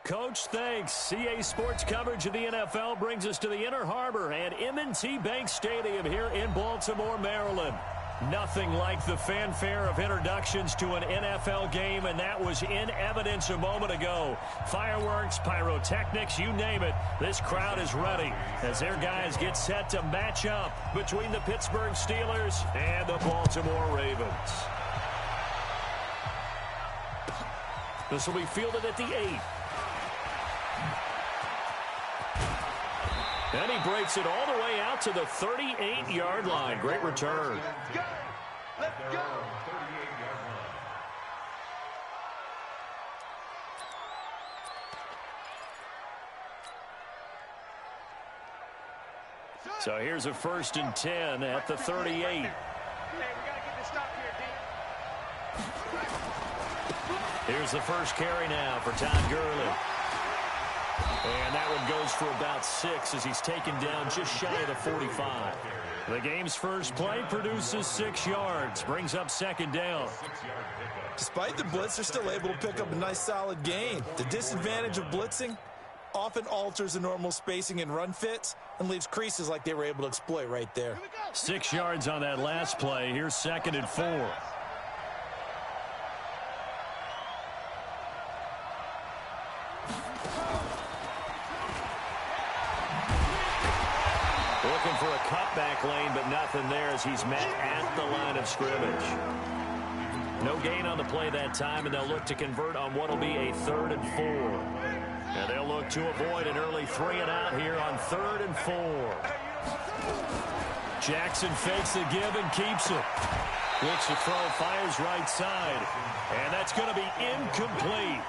Coach, thanks. CA Sports coverage of the NFL brings us to the Inner Harbor at M&T Bank Stadium here in Baltimore, Maryland. Nothing like the fanfare of introductions to an NFL game, and that was in evidence a moment ago. Fireworks, pyrotechnics, you name it. This crowd is ready as their guys get set to match up between the Pittsburgh Steelers and the Baltimore Ravens. This will be fielded at the 8. And he breaks it all the way out to the 38-yard line. Great return. Let's go. Let's go. 38-yard line. So here's a 1st and 10 at the 38. Hey, we got to get this stop here, D. Here's the first carry now for Todd Gurley. And that one goes for about 6 as he's taken down just shy of the 45. The game's first play produces 6 yards, brings up 2nd down. Despite the blitz, they're still able to pick up a nice solid gain. The disadvantage of blitzing often alters the normal spacing and run fits and leaves creases like they were able to exploit right there. 6 yards on that last play. Here's 2nd and 4. Looking for a cutback lane, but nothing there as he's met at the line of scrimmage. No gain on the play that time, and they'll look to convert on what will be a 3rd and 4. And they'll look to avoid an early 3-and-out here on 3rd and 4. Jackson fakes the give and keeps it. Looks to throw, fires right side. And that's going to be incomplete.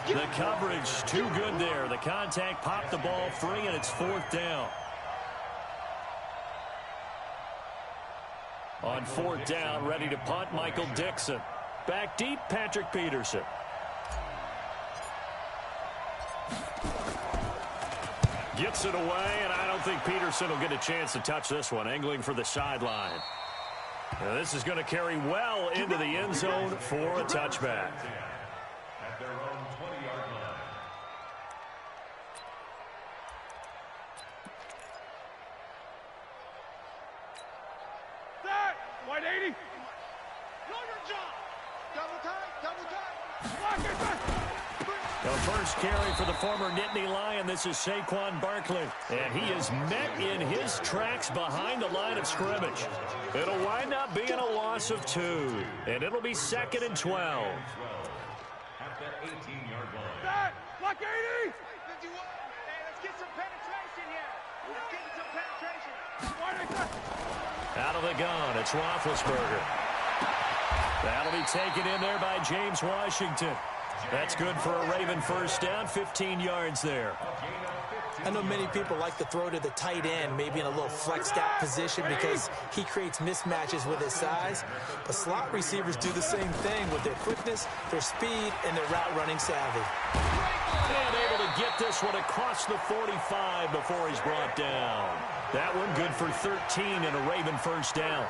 The coverage too good there. The contact popped the ball free, and it's 4th down. On 4th down, ready to punt, Michael Dixon. Back deep, Patrick Peterson. Gets it away, and I don't think Peterson will get a chance to touch this one. Angling for the sideline. Now this is going to carry well into the end zone for a touchback. At their own 20-yard line. White 80. Lawyer job. Double time. The first carry for the former Nittany Lion. This is Saquon Barkley. And he is met in his tracks behind the line of scrimmage. It'll wind up being a loss of 2. And it'll be 2nd and 12. At their 18-yard line. Block 80. 51. Hey, let's get some penetration here. Let's get some penetration. Out of the gun, it's Roethlisberger. That'll be taken in there by James Washington. That's good for a Raven first down, 15 yards there. I know many people like to throw to the tight end, maybe in a little flexed out position because he creates mismatches with his size. But slot receivers do the same thing with their quickness, their speed, and their route running savvy. And able to get this one across the 45 before he's brought down. That one good for 13 and a Raven first down.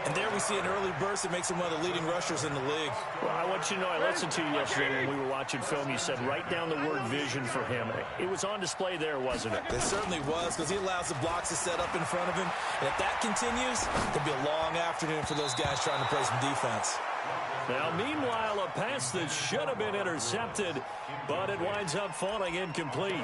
And there we see an early burst that makes him one of the leading rushers in the league. Well, I want you to know, I listened to you yesterday when we were watching film. You said write down the word vision for him. It was on display there, wasn't it? It certainly was, because he allows the blocks to set up in front of him. And if that continues, it'll be a long afternoon for those guys trying to play some defense. Now, meanwhile, a pass that should have been intercepted, but it winds up falling incomplete.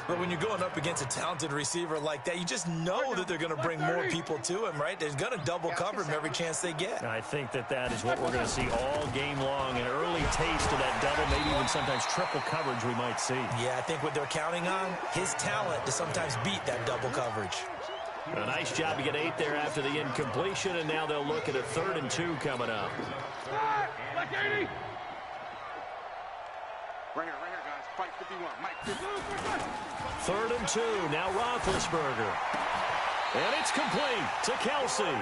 But when you're going up against a talented receiver like that, you just know that they're going to bring more people to him, right? They're going to double cover him every chance they get. I think that is what we're going to see all game long. An early taste of that double, maybe even sometimes triple coverage we might see. Yeah, I think what they're counting on, his talent to sometimes beat that double coverage. A nice job to get 8 there after the incompletion, and now they'll look at a 3rd and 2 coming up. Black 80. Right here, guys. Fight 51. Mike 51. 3rd and 2. Now Roethlisberger. And it's complete to Kelsey.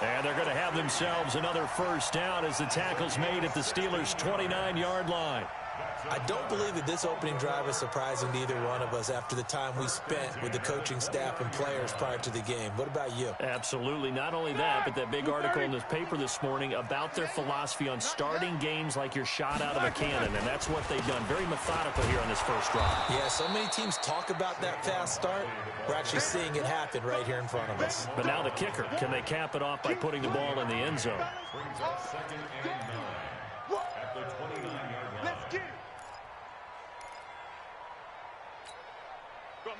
And they're going to have themselves another first down as the tackle's made at the Steelers' 29-yard line. I don't believe that this opening drive is surprising to either one of us after the time we spent with the coaching staff and players prior to the game. What about you? Absolutely. Not only that, but that big article in this paper this morning about their philosophy on starting games like you're shot out of a cannon, and that's what they've done. Very methodical here on this first drive. Yeah, so many teams talk about that fast start. We're actually seeing it happen right here in front of us. But now the kicker. Can they cap it off by putting the ball in the end zone? Brings up 2nd and 9 at the 29-yard line. Let's get it.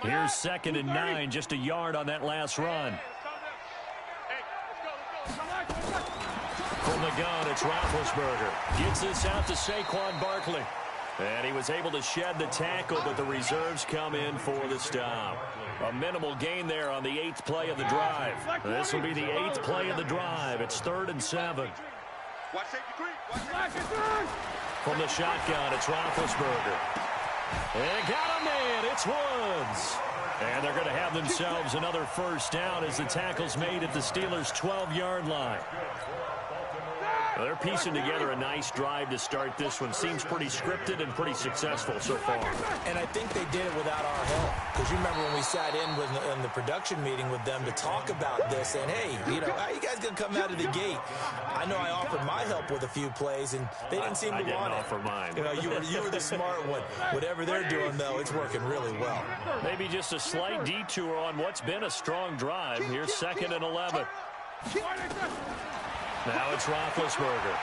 Here's 2nd and 9, just a yard on that last run. From the gun, it's Roethlisberger. Gets this out to Saquon Barkley. And he was able to shed the tackle, but the reserves come in for the stop. A minimal gain there on the 8th play of the drive. This will be the 8th play of the drive. It's 3rd and 7. Watch safety creep. From the shotgun, it's Roethlisberger. And got him in. It's Woods. And they're going to have themselves another first down as the tackle's made at the Steelers' 12-yard line. Well, they're piecing together a nice drive to start this one. Seems pretty scripted and pretty successful so far. And I think they did it without our help. Because you remember when we sat in the production meeting with them to talk about this, and hey, you know, how you guys going to come out of the gate? I know I offered my help with a few plays, and they didn't seem to want it. I didn't offer mine. You know, you were the smart one. Whatever they're doing, though, it's working really well. Maybe just a slight detour on what's been a strong drive. Here's 2nd and 11. Now it's Roethlisberger.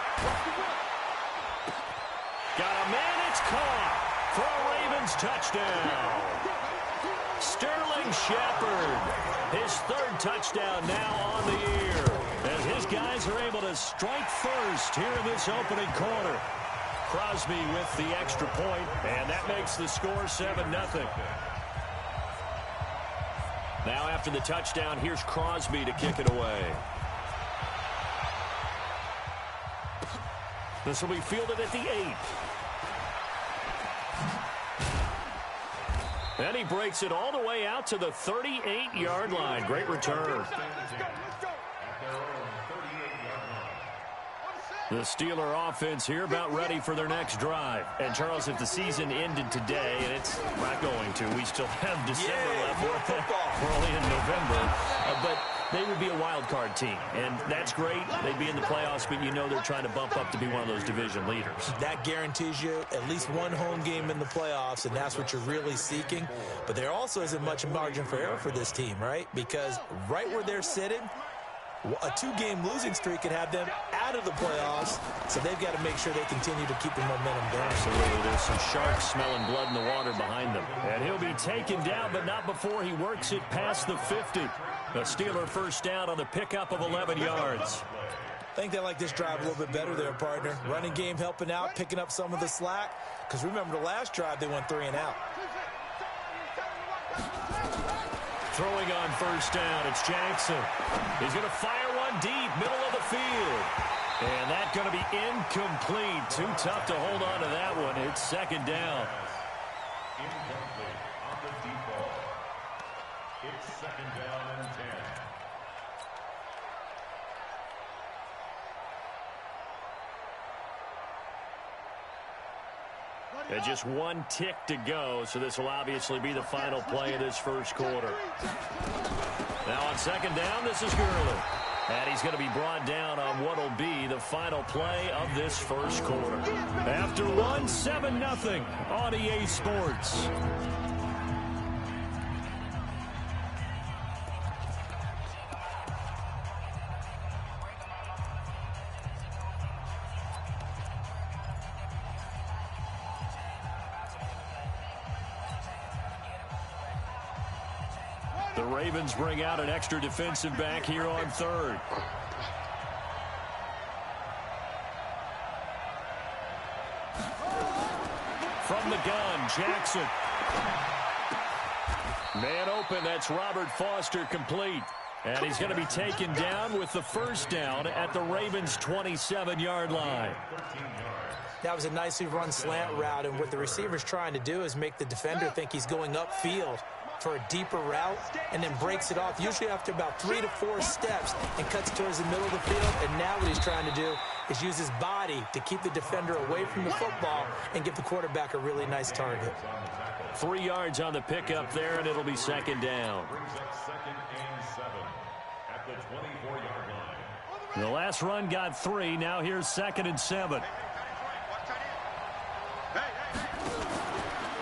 Got a man, it's caught for a Ravens touchdown. Sterling Shepard, his 3rd touchdown now on the year, as his guys are able to strike first here in this opening quarter. Crosby with the extra point, and that makes the score 7-0. Now after the touchdown, here's Crosby to kick it away. This will be fielded at the 8. And he breaks it all the way out to the 38-yard line. Great return. The Steeler offense here about ready for their next drive. And, Charles, if the season ended today, and it's not going to, we still have December left. We're only in November. But they would be a wild card team, and that's great. They'd be in the playoffs, but you know they're trying to bump up to be one of those division leaders. That guarantees you at least one home game in the playoffs, and that's what you're really seeking. But there also isn't much margin for error for this team, right? Because right where they're sitting, a 2-game losing streak could have them out of the playoffs, so they've got to make sure they continue to keep the momentum going. Absolutely. There's some sharks smelling blood in the water behind them. And he'll be taken down, but not before he works it past the 50. The Steeler first down on the pickup of 11 yards. I think they like this drive a little bit better there, partner. Running game helping out, picking up some of the slack. Because remember the last drive, they went 3 and out. Throwing on first down, it's Jackson. He's going to fire one deep, middle of the field. And that's going to be incomplete. Too tough to hold on to that one. It's 2nd down. Incomplete on the deep ball. It's 2nd down and 10. And just 1 tick to go, so this will obviously be the final play of this first quarter. Now on 2nd down, this is Gurley. And he's going to be brought down on what will be the final play of this first quarter. After one, 7-0 on EA Sports. The Ravens bring out an extra defensive back here on 3rd. From the gun, Jackson. Man open, that's Robert Foster, complete. And he's going to be taken down with the first down at the Ravens' 27-yard line. That was a nicely run slant route, and what the receiver's trying to do is make the defender think he's going upfield for a deeper route, and then breaks it off, usually after about 3 to 4 steps, and cuts towards the middle of the field. And now what he's trying to do is use his body to keep the defender away from the football and give the quarterback a really nice target. 3 yards on the pickup there, and it'll be second down. Second and 7 at the 24-yard line. The last run got 3. Now here's second and 7.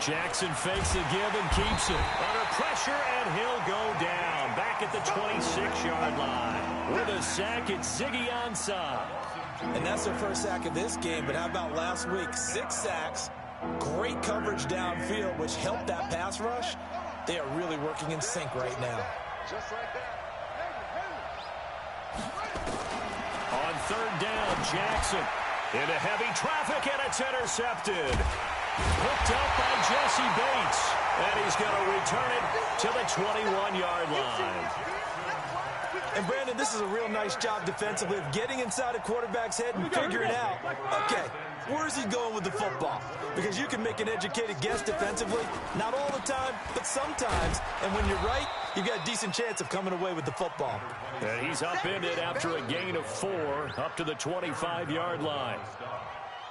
Jackson fakes the give and keeps it. Under pressure, and he'll go down. Back at the 26-yard line. With a sack, it's Ziggy Ansah. And that's their first sack of this game, but how about last week? 6 sacks, great coverage downfield, which helped that pass rush. They are really working in sync right now. Just like that. On third down, Jackson into heavy traffic, and it's intercepted. Picked up by Jesse Bates, and he's going to return it to the 21-yard line. And, Brandon, this is a real nice job defensively of getting inside a quarterback's head and figuring out, okay, where's he going with the football? Because you can make an educated guess defensively, not all the time, but sometimes. And when you're right, you've got a decent chance of coming away with the football. And he's upended after a gain of 4 up to the 25-yard line.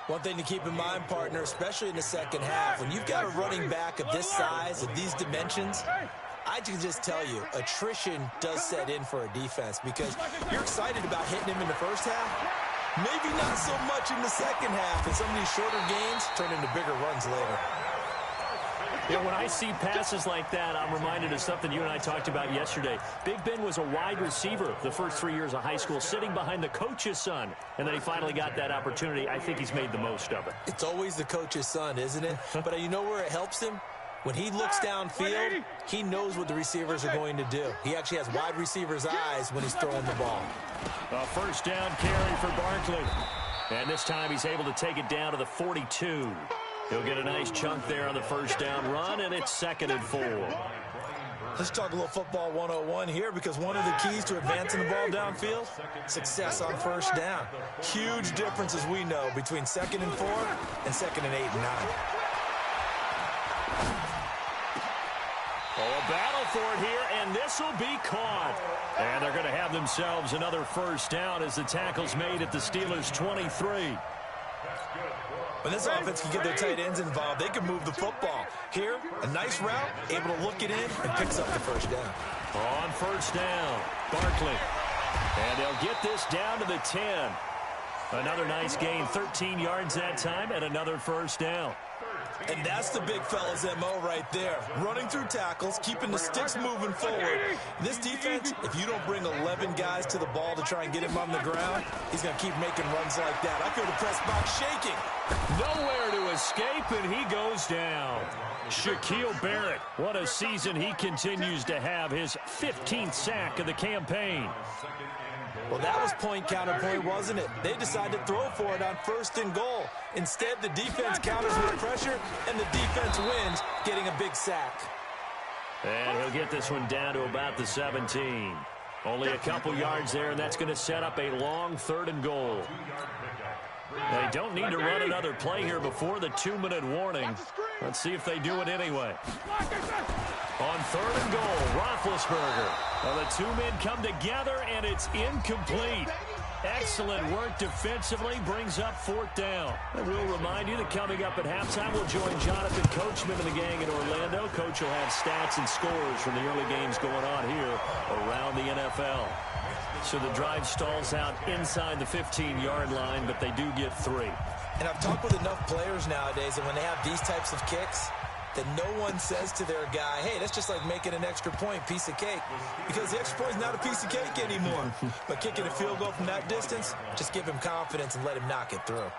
One thing to keep in mind, partner, especially in the second half, when you've got a running back of this size, of these dimensions, I can just tell you, attrition does set in for a defense because you're excited about hitting him in the first half. Maybe not so much in the second half, and some of these shorter gains turn into bigger runs later. You know, when I see passes like that, I'm reminded of something you and I talked about yesterday. Big Ben was a wide receiver the first 3 years of high school, sitting behind the coach's son, and then he finally got that opportunity. I think he's made the most of it. It's always the coach's son, isn't it? But you know where it helps him? When he looks downfield, he knows what the receivers are going to do. He actually has wide receivers' eyes when he's throwing the ball. A first down carry for Barkley. And this time he's able to take it down to the 42. He'll get a nice chunk there on the first down run, and it's second and 4. Let's talk a little football 101 here, because one of the keys to advancing the ball downfield, success on first down. Huge difference, as we know, between second and 4 and second and 8 and 9. Oh, a battle for it here, and this will be caught. And they're going to have themselves another first down as the tackle's made at the Steelers' 23. When this offense can get their tight ends involved, they can move the football. Here, a nice route, able to look it in, and picks up the first down. On first down, Barkley. And they'll get this down to the 10. Another nice gain, 13 yards that time, and another first down. And that's the big fella's MO right there. Running through tackles, keeping the sticks moving forward. This defense, if you don't bring 11 guys to the ball to try and get him on the ground, he's going to keep making runs like that. I feel the press box shaking. Nowhere to escape, and he goes down. Shaquille Barrett, what a season he continues to have. His 15th sack of the campaign. Well, that was point counterpoint, wasn't it? They decided to throw for it on first and goal. Instead, the defense counters with pressure, and the defense wins, getting a big sack. And he'll get this one down to about the 17. Only a couple yards there, and that's going to set up a long third and goal. They don't need to run another play here before the 2-minute warning. Let's see if they do it anyway. On third and goal, Roethlisberger. Well, the two men come together, and it's incomplete. Excellent work defensively, brings up fourth down. And we'll remind you that coming up at halftime, we'll join Jonathan Coachman and the gang in Orlando. Coach will have stats and scores from the early games going on here around the NFL. So the drive stalls out inside the 15-yard line, but they do get 3. And I've talked with enough players nowadays, and when they have these types of kicks, that no one says to their guy, hey, that's just like making an extra point, piece of cake. Because the extra point is not a piece of cake anymore. But kicking a field goal from that distance, just give him confidence and let him knock it through.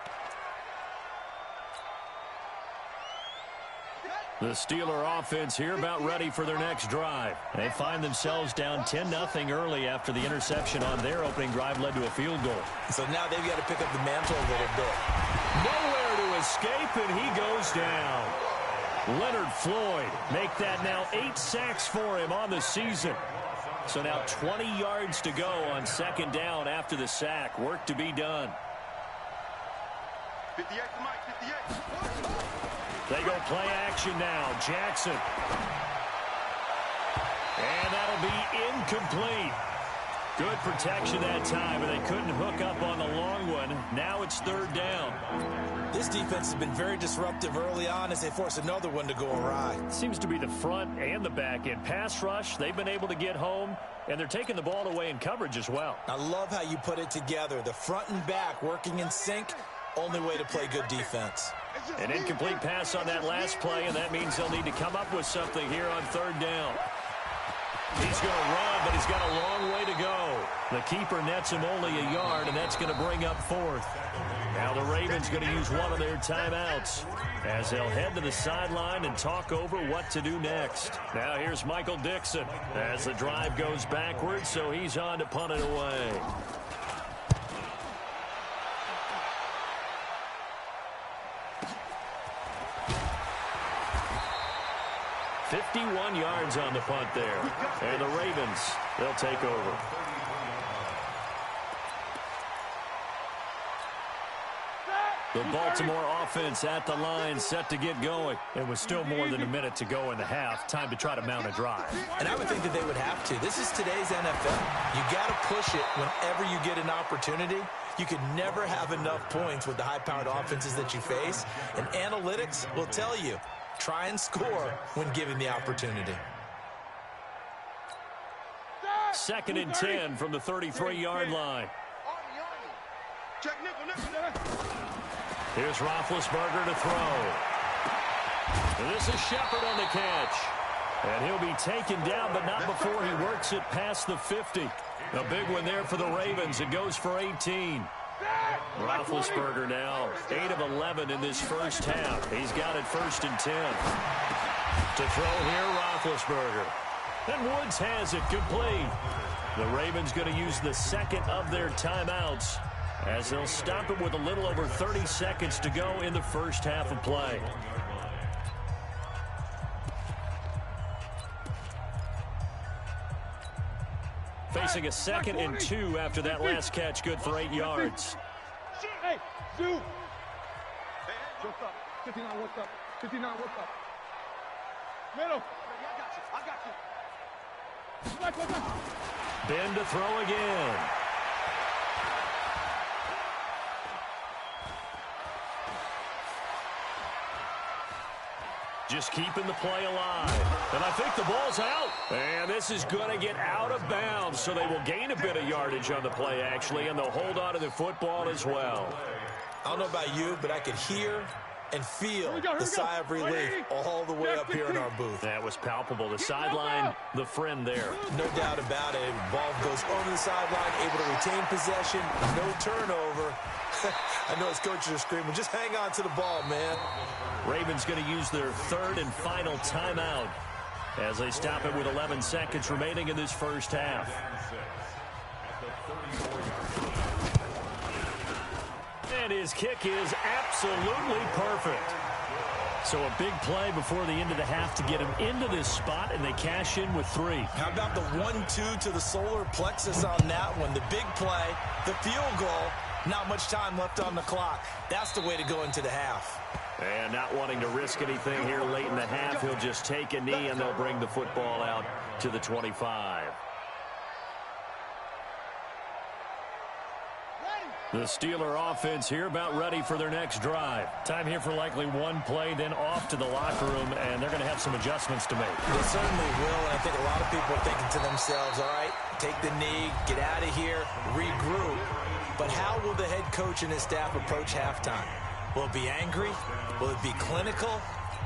The Steeler offense here about ready for their next drive. They find themselves down 10-0 early after the interception on their opening drive led to a field goal. So now they've got to pick up the mantle a little bit. Nowhere to escape, and he goes down. Leonard Floyd make that now 8 sacks for him on the season. So now 20 yards to go on second down after the sack. Work to be done. 58 to Mike, 58. They go play action now. Jackson. And that'll be incomplete. Good protection that time, and they couldn't hook up on the long one. Now it's third down. This defense has been very disruptive early on as they force another one to go awry. Seems to be the front and the back end. Pass rush, they've been able to get home, and they're taking the ball away in coverage as well. I love how you put it together. The front and back working in sync, only way to play good defense. An incomplete pass on that last play, and that means they'll need to come up with something here on third down. He's going to run, but he's got a long way to go. The keeper nets him only a yard, and that's going to bring up fourth. Now the Ravens going to use one of their timeouts as they'll head to the sideline and talk over what to do next. Now here's Michael Dixon as the drive goes backwards, so he's on to punt it away. $51 yards on the punt there. And the Ravens, they'll take over. The Baltimore offense at the line, set to get going. It was still more than a minute to go in the half. Time to try to mount a drive. And I would think that they would have to. This is today's NFL. You got to push it whenever you get an opportunity. You could never have enough points with the high-powered offenses that you face. And analytics will tell you, try and score when given the opportunity. 2nd and 10 from the 33-yard line. Here's Roethlisberger to throw. And this is Shepard on the catch. And he'll be taken down, but not before he works it past the 50. A big one there for the Ravens. It goes for 18. Roethlisberger now 8 of 11 in this first half. He's got it 1st and 10. To throw here, Roethlisberger. And Woods has it complete. The Ravens going to use the second of their timeouts as they'll stop it with a little over 30 seconds to go in the first half of play. Facing a 2nd and 2 after that last catch, good for 8 yards. Hey, Zoo. What's up? 59, what's up? 59, what's up? Middle. I got you. Ben to throw again. Just keeping the play alive. And I think the ball's out. And this is going to get out of bounds, so they will gain a bit of yardage on the play, actually, and they'll hold on to the football as well. I don't know about you, but I could hear and feel the sigh of relief all the way up here in our booth. That was palpable. The sideline, the friend there. No doubt about it. Ball goes over the sideline, able to retain possession, no turnover. I know his coaches are screaming, just hang on to the ball, man. Ravens going to use their 3rd and final timeout as they stop it with 11 seconds remaining in this first half. And his kick is absolutely perfect. So a big play before the end of the half to get him into this spot, and they cash in with 3. How about the 1-2 to the solar plexus on that one? The big play, the field goal, not much time left on the clock. That's the way to go into the half. And not wanting to risk anything here late in the half, he'll just take a knee, and they'll bring the football out to the 25. The Steeler offense here about ready for their next drive. Time here for likely one play, then off to the locker room, and they're going to have some adjustments to make. They certainly will, and I think a lot of people are thinking to themselves, all right, take the knee, get out of here, regroup. But how will the head coach and his staff approach halftime? Will it be angry? Will it be clinical?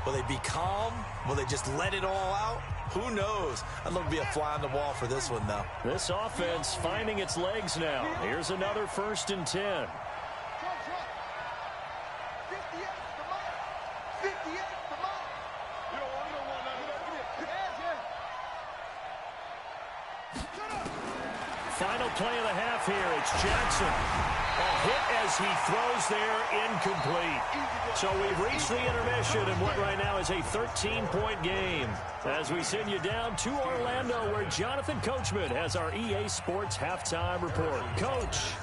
Will they be calm? Will they just let it all out? Who knows? I'd love to be a fly on the wall for this one, though. This offense finding its legs now. Here's another 1st and 10. Final play of the half here. It's Jackson. A hit as he throws there, incomplete. So we've reached the intermission in what right now is a 13-point game. As we send you down to Orlando, where Jonathan Coachman has our EA Sports halftime report. Coach.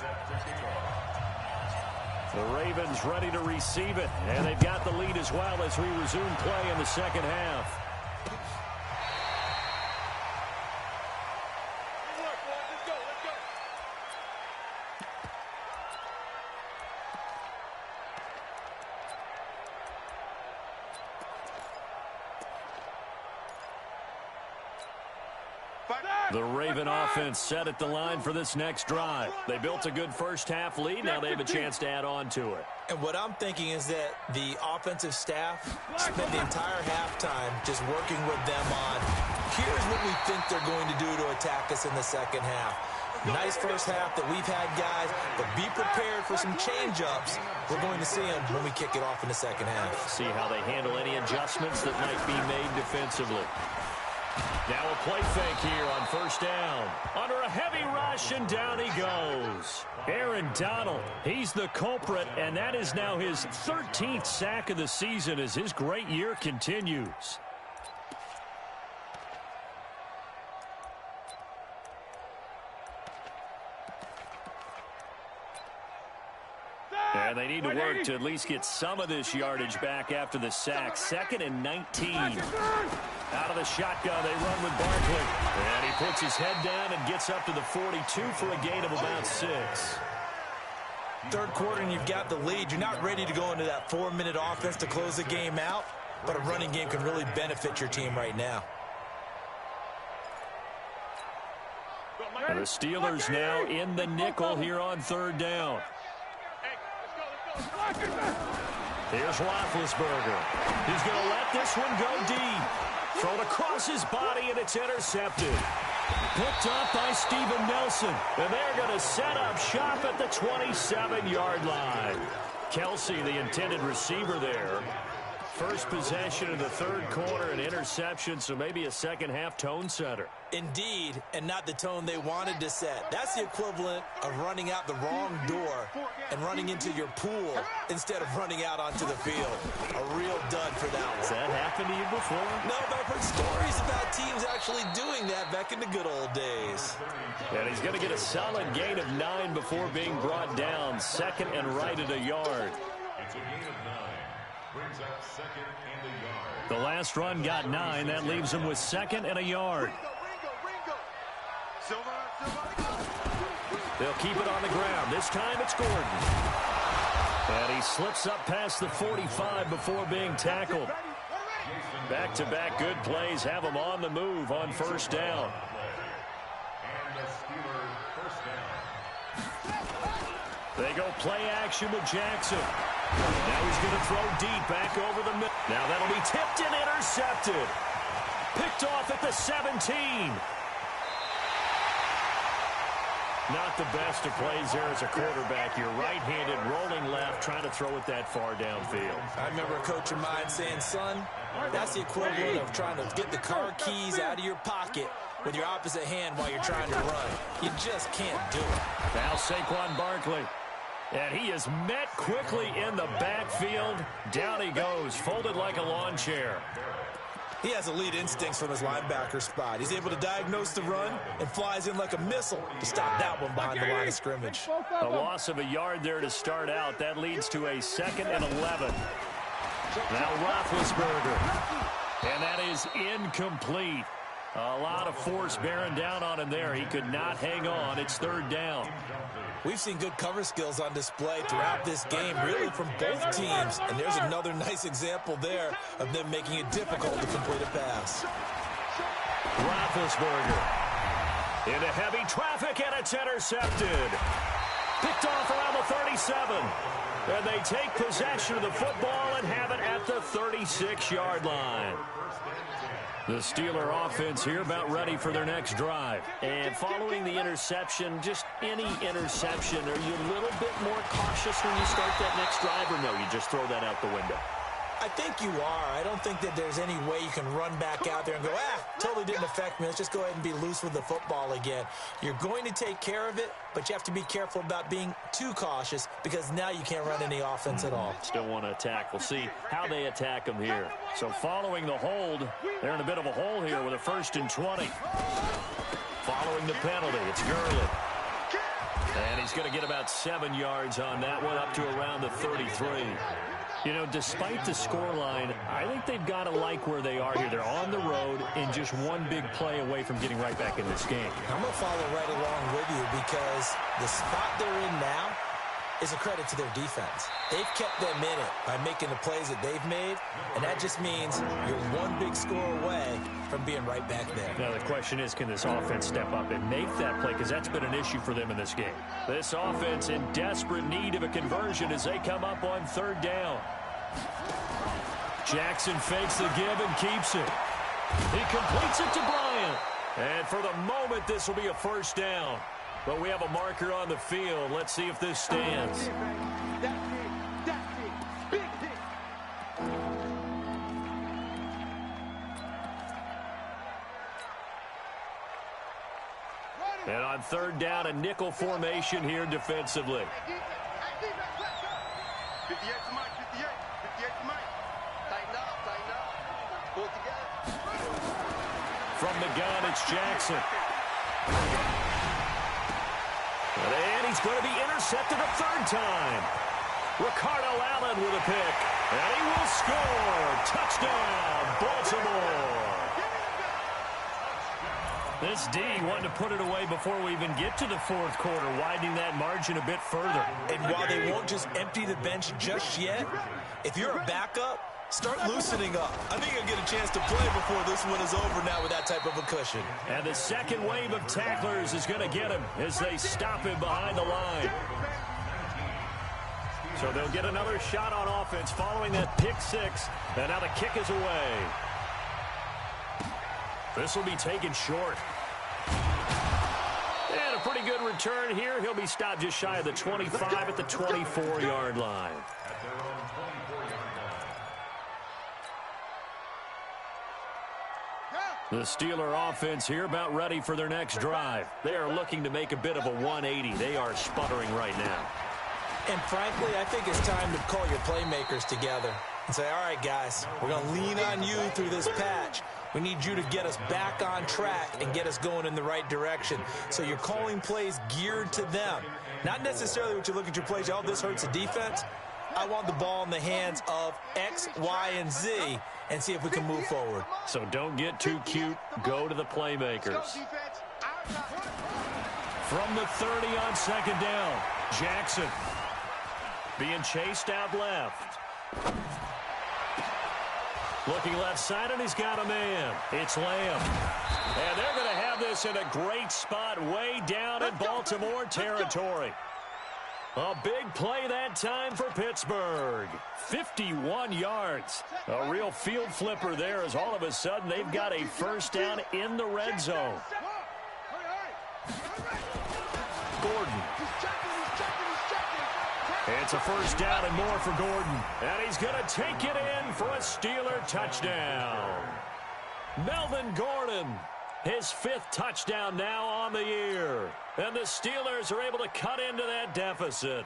The Ravens ready to receive it, and they've got the lead as well as we resume play in the second half. The Raven offense set at the line for this next drive. They built a good first-half lead. Now they have a chance to add on to it. And what I'm thinking is that the offensive staff spent the entire halftime just working with them on, here's what we think they're going to do to attack us in the second half. Nice first half that we've had, guys, but be prepared for some change-ups. We're going to see them when we kick it off in the second half. See how they handle any adjustments that might be made defensively. Now a play fake here on first down. Under a heavy rush, and down he goes. Aaron Donald, he's the culprit, and that is now his 13th sack of the season as his great year continues. And they need to work to at least get some of this yardage back after the sack. 2nd and 19. Out of the shotgun, they run with Barkley. And he puts his head down and gets up to the 42 for a gain of about 6. Third quarter and you've got the lead. You're not ready to go into that 4-minute offense to close the game out, but a running game can really benefit your team right now. And the Steelers now in the nickel here on third down. Here's Roethlisberger. He's going to let this one go deep. Thrown across his body, and it's intercepted. Picked up by Steven Nelson. And they're going to set up shop at the 27-yard line. Kelsey, the intended receiver there. First possession of the third quarter, an interception, so maybe a second-half tone setter. Indeed, and not the tone they wanted to set. That's the equivalent of running out the wrong door and running into your pool instead of running out onto the field. A real dud for that one. Has that happened to you before? No, but I've heard stories about teams actually doing that back in the good old days. And he's going to get a solid gain of 9 before being brought down. 2nd and right at a yard. It's a gain of 9. Brings up 2nd and a yard. The last run got 9. That leaves him with 2nd and a yard. They'll keep it on the ground. This time it's Gordon. And he slips up past the 45 before being tackled. Back-to-back good plays have him on the move on first down. And the Steelers first down. They go play action with Jackson. Now he's going to throw deep back over the middle. Now that'll be tipped and intercepted. Picked off at the 17. Not the best of plays there as a quarterback. You're right-handed, rolling left, trying to throw it that far downfield. I remember a coach of mine saying, son, that's the equivalent of trying to get the car keys out of your pocket with your opposite hand while you're trying to run. You just can't do it. Now Saquon Barkley. And he is met quickly in the backfield. Down he goes, folded like a lawn chair. He has elite instincts from his linebacker spot. He's able to diagnose the run and flies in like a missile to stop that one behind the line of scrimmage. A loss of a yard there to start out. That leads to a 2nd and 11. Now Roethlisberger. And that is incomplete. A lot of force bearing down on him there. He could not hang on. It's third down. We've seen good cover skills on display throughout this game, really from both teams. And there's another nice example there of them making it difficult to complete a pass. Roethlisberger into heavy traffic, and it's intercepted. Picked off around the 37. And they take possession of the football and have it at the 36-yard line. The Steeler offense here about ready for their next drive. And following the interception, just any interception, are you a little bit more cautious when you start that next drive, or no, you just throw that out the window? I think you are. I don't think that there's any way you can run back out there and go, totally didn't affect me. Let's just go ahead and be loose with the football again. You're going to take care of it, but you have to be careful about being too cautious because now you can't run any offense at all. Still want to attack. We'll see how they attack them here. So following the hold, they're in a bit of a hole here with a 1st and 20. Following the penalty, it's Gurley. And he's going to get about 7 yards on that one, up to around the 33. You know, despite the scoreline, I think they've got to like where they are here. They're on the road and just one big play away from getting right back in this game. I'm going to follow right along with you because the spot they're in now, is a credit to their defense. They've kept them in it by making the plays that they've made, and that just means you're one big score away from being right back there. Now the question is, can this offense step up and make that play? Because that's been an issue for them in this game. This offense in desperate need of a conversion as they come up on 3rd down. Jackson fakes the give and keeps it. He completes it to Bryant. And for the moment, this will be a 1st down. But we have a marker on the field. Let's see if this stands. And on 3rd down, a nickel formation here defensively. 58 to Mike, 58 to Mike. Tighten up. Pull it together. From the gun, it's Jackson. And he's going to be intercepted a 3rd time. Ricardo Allen with a pick. And he will score. Touchdown, Baltimore. This D wanted to put it away before we even get to the 4th quarter, widening that margin a bit further. And while they won't just empty the bench just yet, if you're a backup, start loosening up. I think you'll get a chance to play before this one is over now with that type of a cushion. And the 2nd wave of tacklers is going to get him as they stop him behind the line. So they'll get another shot on offense following that pick 6. And now the kick is away. This will be taken short. And a pretty good return here. He'll be stopped just shy of the 25 at the 24-yard line. The Steeler offense here about ready for their next drive. They are looking to make a bit of a 180. They are sputtering right now. And frankly, I think it's time to call your playmakers together and say, all right, guys, we're going to lean on you through this patch. We need you to get us back on track and get us going in the right direction. So you're calling plays geared to them. Not necessarily what you look at your plays, oh, this hurts the defense. I want the ball in the hands of X, Y, and Z and see if we can move forward. So don't get too cute. Go to the playmakers. From the 30 on 2nd down, Jackson being chased out left. Looking left side, and he's got a man. It's Lamb. And they're going to have this in a great spot way down in Baltimore territory. A big play that time for Pittsburgh. 51 yards. A real field flipper there as all of a sudden they've got a 1st down in the red zone. Gordon. It's a 1st down and more for Gordon. And he's going to take it in for a Steeler touchdown. Melvin Gordon, his 5th touchdown now on the year. And the Steelers are able to cut into that deficit.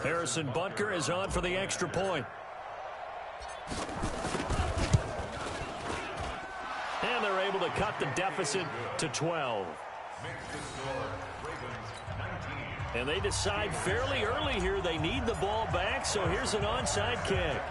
Harrison Butker is on for the extra point. And they're able to cut the deficit to 12. And they decide fairly early here they need the ball back, so here's an onside kick.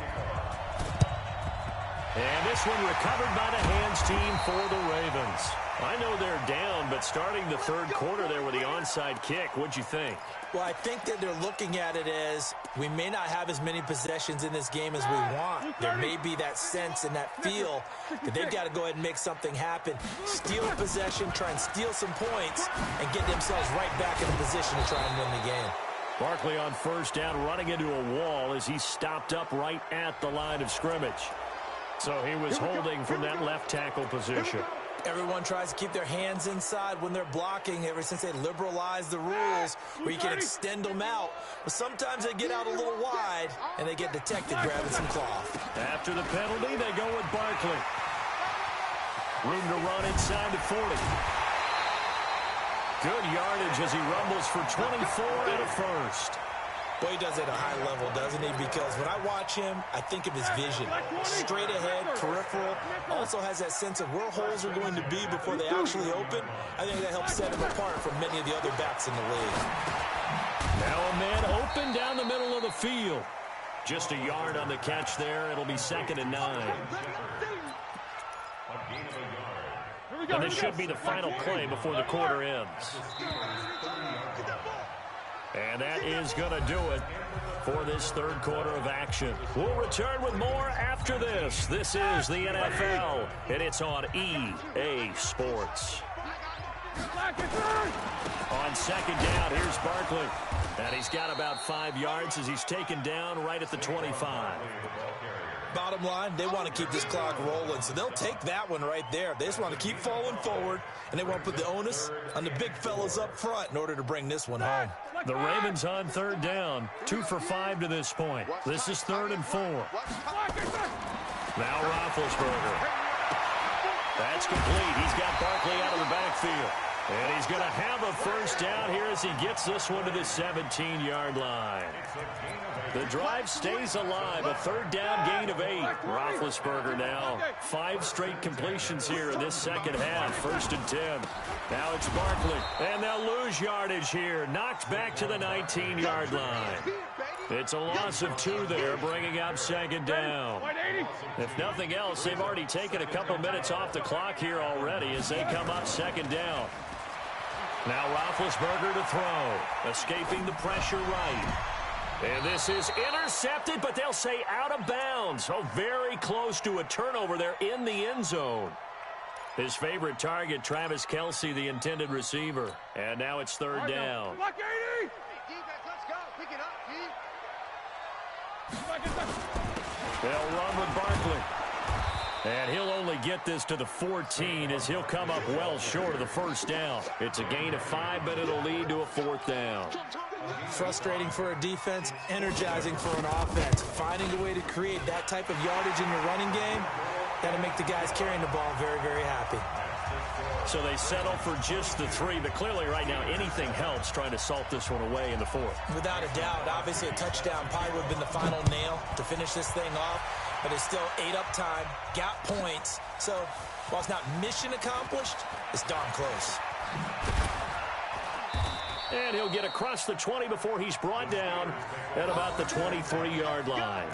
And this one recovered by the hands team for the Ravens. I know they're down, but starting the 3rd quarter there with the onside kick, what'd you think? Well, I think that they're looking at it as we may not have as many possessions in this game as we want. There may be that sense and that feel that they've got to go ahead and make something happen. Steal a possession, try and steal some points, and get themselves right back in a position to try and win the game. Barkley on 1st down running into a wall as he stopped up right at the line of scrimmage. So he was holding from that left tackle position. Everyone tries to keep their hands inside when they're blocking ever since they liberalized the rules where you can extend them out. But sometimes they get out a little wide and they get detected grabbing some cloth. After the penalty, they go with Barkley. Room to run inside the 40. Good yardage as he rumbles for 24 and a 1st. Well, he does it at a high level, doesn't he? Because when I watch him, I think of his vision. Straight ahead, peripheral. Also has that sense of where holes are going to be before they actually open. I think that helps set him apart from many of the other backs in the league. Now a man open down the middle of the field. Just a yard on the catch there. It'll be 2nd and 9. A gain of a yard. And this should be the final play before the quarter ends. And that is going to do it for this third quarter of action. We'll return with more after this. This is the NFL, and it's on EA Sports. On second down, here's Barkley. And he's got about 5 yards as he's taken down right at the 25. Bottom line, they want to keep this clock rolling, so they'll take that one right there. They just want to keep falling forward, and they want to put the onus on the big fellas up front in order to bring this one home. The Ravens on third down, 2 for 5 to this point. This is 3rd and 4. Now Roethlisberger. That's complete. He's got Barkley out of the backfield. And he's going to have a first down here as he gets this one to the 17-yard line. The drive stays alive. A third down gain of 8. Roethlisberger now 5 straight completions here in this second half. 1st and 10. Now it's Barkley. And they'll lose yardage here. Knocked back to the 19-yard line. It's a loss of 2 there, bringing up second down. If nothing else, they've already taken a couple minutes off the clock here already as they come up second down. Now Roethlisberger to throw. Escaping the pressure right. And this is intercepted, but they'll say out of bounds. Oh, very close to a turnover there in the end zone. His favorite target, Travis Kelce, the intended receiver. And now it's third down. They'll run with Barkley. And he'll only get this to the 14 as he'll come up well short of the first down. It's a gain of 5, but it'll lead to a 4th down. Frustrating for a defense, energizing for an offense. Finding a way to create that type of yardage in your running game, that'll make the guys carrying the ball very, very happy. So they settle for just the 3, but clearly right now anything helps trying to salt this one away in the 4th. Without a doubt, obviously a touchdown probably would have been the final nail to finish this thing off, but it's still 8 up time, got points, so while it's not mission accomplished, it's darn close. And he'll get across the 20 before he's brought down at about the 23-yard line.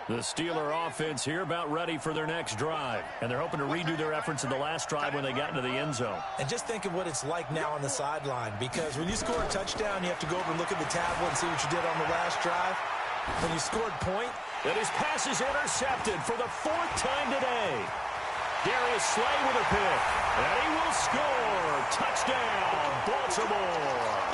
The Steeler offense here about ready for their next drive. And they're hoping to redo their efforts in the last drive when they got into the end zone. And just think of what it's like now on the sideline, because when you score a touchdown, you have to go over and look at the tablet and see what you did on the last drive. When you scored point. And his pass is intercepted for the 4th time today. Darius Slay with a pick. And he will score. Touchdown, Baltimore.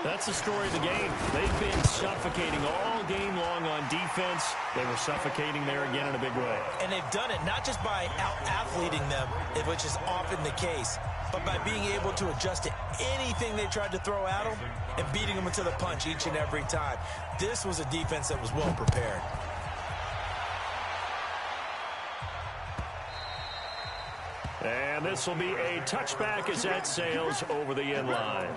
That's the story of the game. They've been suffocating all game long on defense. They were suffocating there again in a big way. And they've done it not just by out-athleting them, which is often the case, but by being able to adjust to anything they tried to throw at them and beating them into the punch each and every time. This was a defense that was well prepared. And this will be a touchback as that sails over the end line.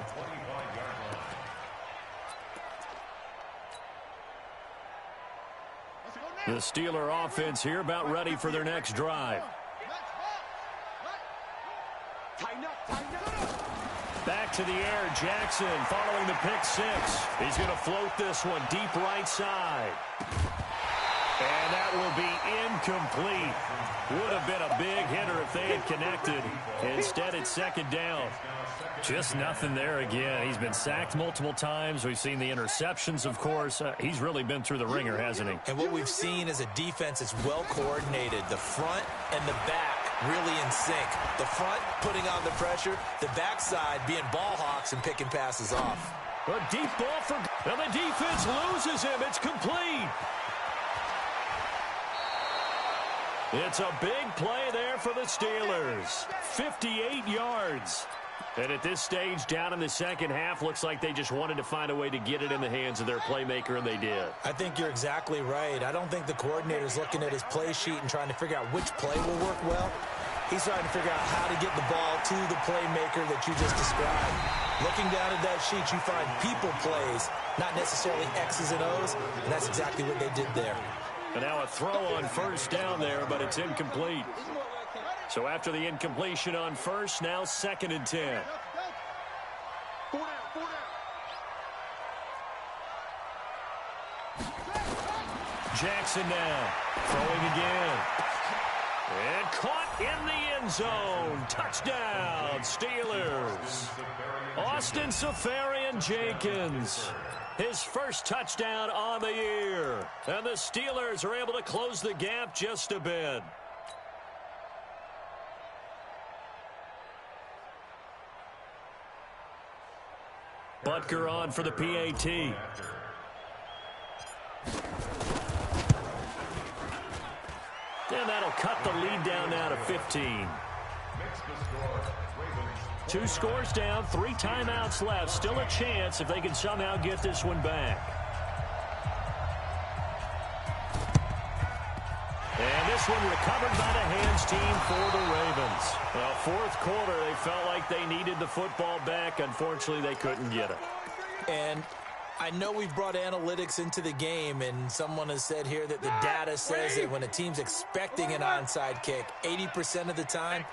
The Steeler offense here about ready for their next drive. Back to the air, Jackson following the pick 6. He's going to float this one deep right side. And that will be incomplete. Would have been a big hitter if they had connected. Instead, it's second down. Just nothing there again. He's been sacked multiple times. We've seen the interceptions, of course. He's really been through the ringer, hasn't he? And what we've seen is a defense that's well coordinated. The front and the back really in sync. The front putting on the pressure. The backside being ball hawks and picking passes off. A deep ball for... And the defense loses him. It's complete. It's a big play there for the Steelers. 58 yards. And at this stage, down in the second half, looks like they just wanted to find a way to get it in the hands of their playmaker, and they did. I think you're exactly right. I don't think the coordinator's looking at his play sheet and trying to figure out which play will work well. He's trying to figure out how to get the ball to the playmaker that you just described. Looking down at that sheet, you find people plays, not necessarily X's and O's, and that's exactly what they did there. And now a throw on first down there, but it's incomplete. So after the incompletion on first, now 2nd and 10. Four down, four down. Jackson now throwing again. And caught in the end zone. Touchdown, Steelers. Austin Seferian-Jenkins. His first touchdown on the year. And the Steelers are able to close the gap just a bit. Butker on for the PAT. And that'll cut the lead down now to 15. 2 scores down, 3 timeouts left. Still a chance if they can somehow get this one back. And this one recovered by the hands team for the Ravens. Well, 4th quarter, they felt like they needed the football back. Unfortunately, they couldn't get it. And I know we've brought analytics into the game, and someone has said here that the data says that when a team's expecting an onside kick, 80% of the time,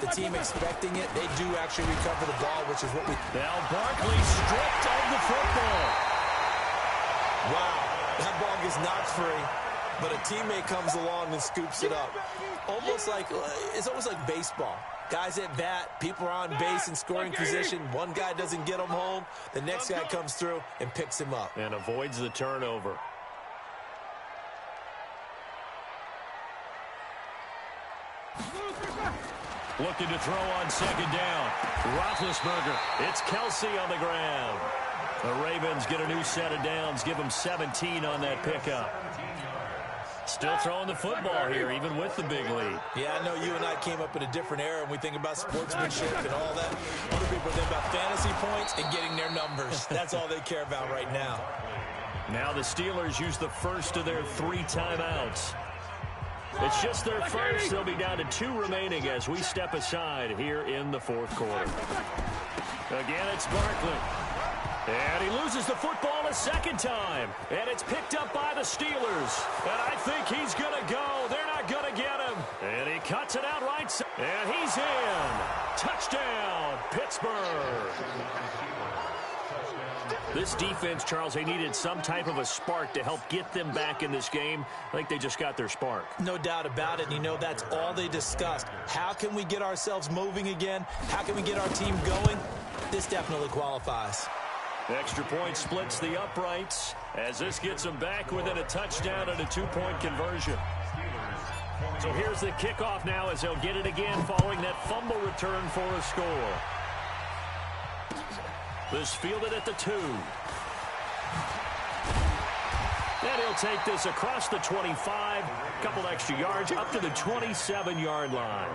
the team expecting it, they do actually recover the ball, which is what we... Now Barkley stripped of the football. Wow, that ball gets knocked free, but a teammate comes along and scoops it up. It's almost like baseball. Guys at bat, people are on base in scoring position. One guy doesn't get him home. The next guy comes through and picks him up. And avoids the turnover. Looking to throw on 2nd down. Roethlisberger. It's Kelsey on the ground. The Ravens get a new set of downs. Give them 17 on that pickup. Still throwing the football here, even with the big lead. Yeah, I know you and I came up in a different era, and we think about sportsmanship and all that. Other people think about fantasy points and getting their numbers. That's all they care about right now. Now the Steelers use the first of their 3 timeouts. It's just their first. They'll be down to 2 remaining as we step aside here in the 4th quarter. Again, it's Barkley. And he loses the football a 2nd time. And it's picked up by the Steelers. And I think he's going to go. They're not going to get him. And he cuts it out right side. And he's in. Touchdown, Pittsburgh. This defense, Charles, they needed some type of a spark to help get them back in this game. I think they just got their spark. No doubt about it. And you know, that's all they discussed. How can we get ourselves moving again? How can we get our team going? This definitely qualifies. Extra point splits the uprights as this gets them back within a touchdown and a 2-point conversion. So here's the kickoff now as they'll get it again following that fumble return for a score. This fielded at the 2. And he'll take this across the 25, a couple extra yards up to the 27-yard line.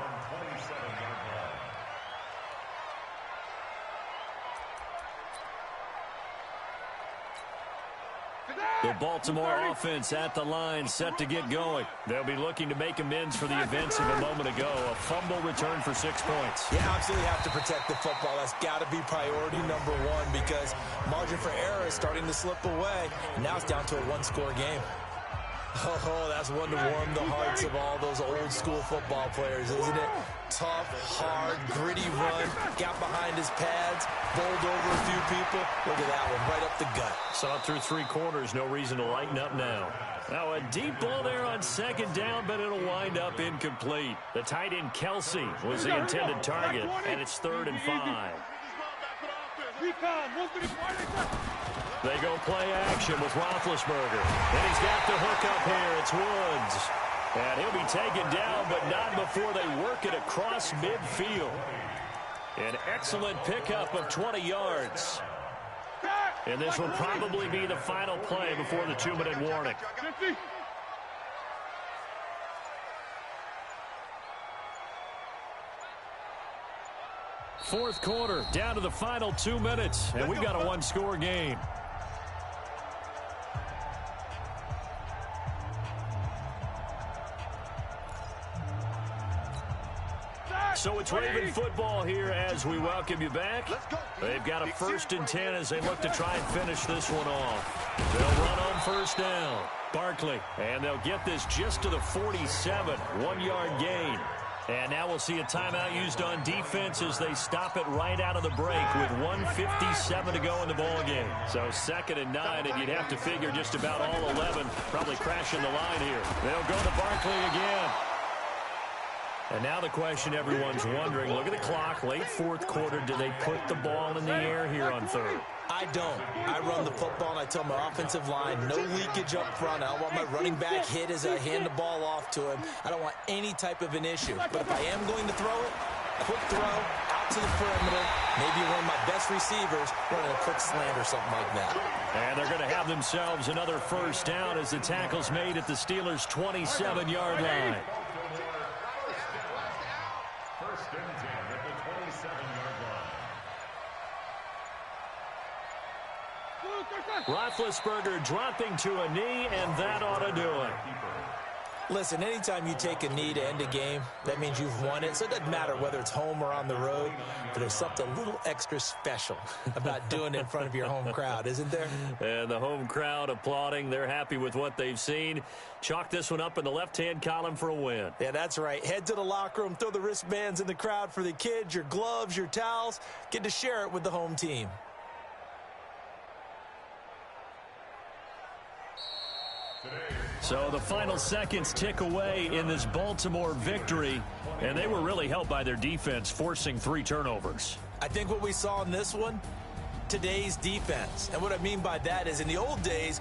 The Baltimore offense at the line, set to get going. They'll be looking to make amends for the events of a moment ago. A fumble return for 6 points. You absolutely have to protect the football. That's got to be priority number 1 because margin for error is starting to slip away. And now it's down to a 1-score game. Oh, that's one to warm the hearts of all those old-school football players, isn't it? Tough, hard, gritty run, got behind his pads, bowled over a few people. Look at that one, right up the gut. Saw it through 3 quarters, no reason to lighten up now. Now a deep ball there on 2nd down, but it'll wind up incomplete. The tight end Kelsey was the intended target, and it's 3rd and 5. They go play action with Roethlisberger. And he's got the hook up here. It's Woods. And he'll be taken down, but not before they work it across midfield. An excellent pickup of 20 yards. And this will probably be the final play before the 2-minute warning. Fourth quarter, down to the final 2 minutes, and we've got a 1-score game. So it's Raven football here as we welcome you back. They've got a 1st and 10 as they look to try and finish this one off. They'll run on 1st down. Barkley, and they'll get this just to the 47, 1-yard gain. And now we'll see a timeout used on defense as they stop it right out of the break with 1:57 to go in the ball game. So 2nd and 9, and you'd have to figure just about all 11 probably crashing the line here. They'll go to Barkley again. And now the question everyone's wondering, look at the clock, late 4th quarter, do they put the ball in the air here on 3rd? I don't. I run the football, and I tell my offensive line, no leakage up front. I don't want my running back hit as I hand the ball off to him. I don't want any type of an issue. But if I am going to throw it, quick throw, out to the perimeter, maybe one of my best receivers running a quick slant or something like that. And they're going to have themselves another 1st down as the tackle's made at the Steelers' 27-yard line. First and 10 at the 27-yard line. Roethlisberger dropping to a knee, and that ought to do it. Listen, anytime you take a knee to end a game, that means you've won it. So it doesn't matter whether it's home or on the road, but there's something a little extra special about doing it in front of your home crowd, isn't there? And the home crowd applauding. They're happy with what they've seen. Chalk this one up in the left-hand column for a win. Yeah, that's right. Head to the locker room, throw the wristbands in the crowd for the kids, your gloves, your towels. Get to share it with the home team. So the final seconds tick away in this Baltimore victory, and they were really helped by their defense, forcing 3 turnovers. I think what we saw in this one, today's defense. And what I mean by that is in the old days,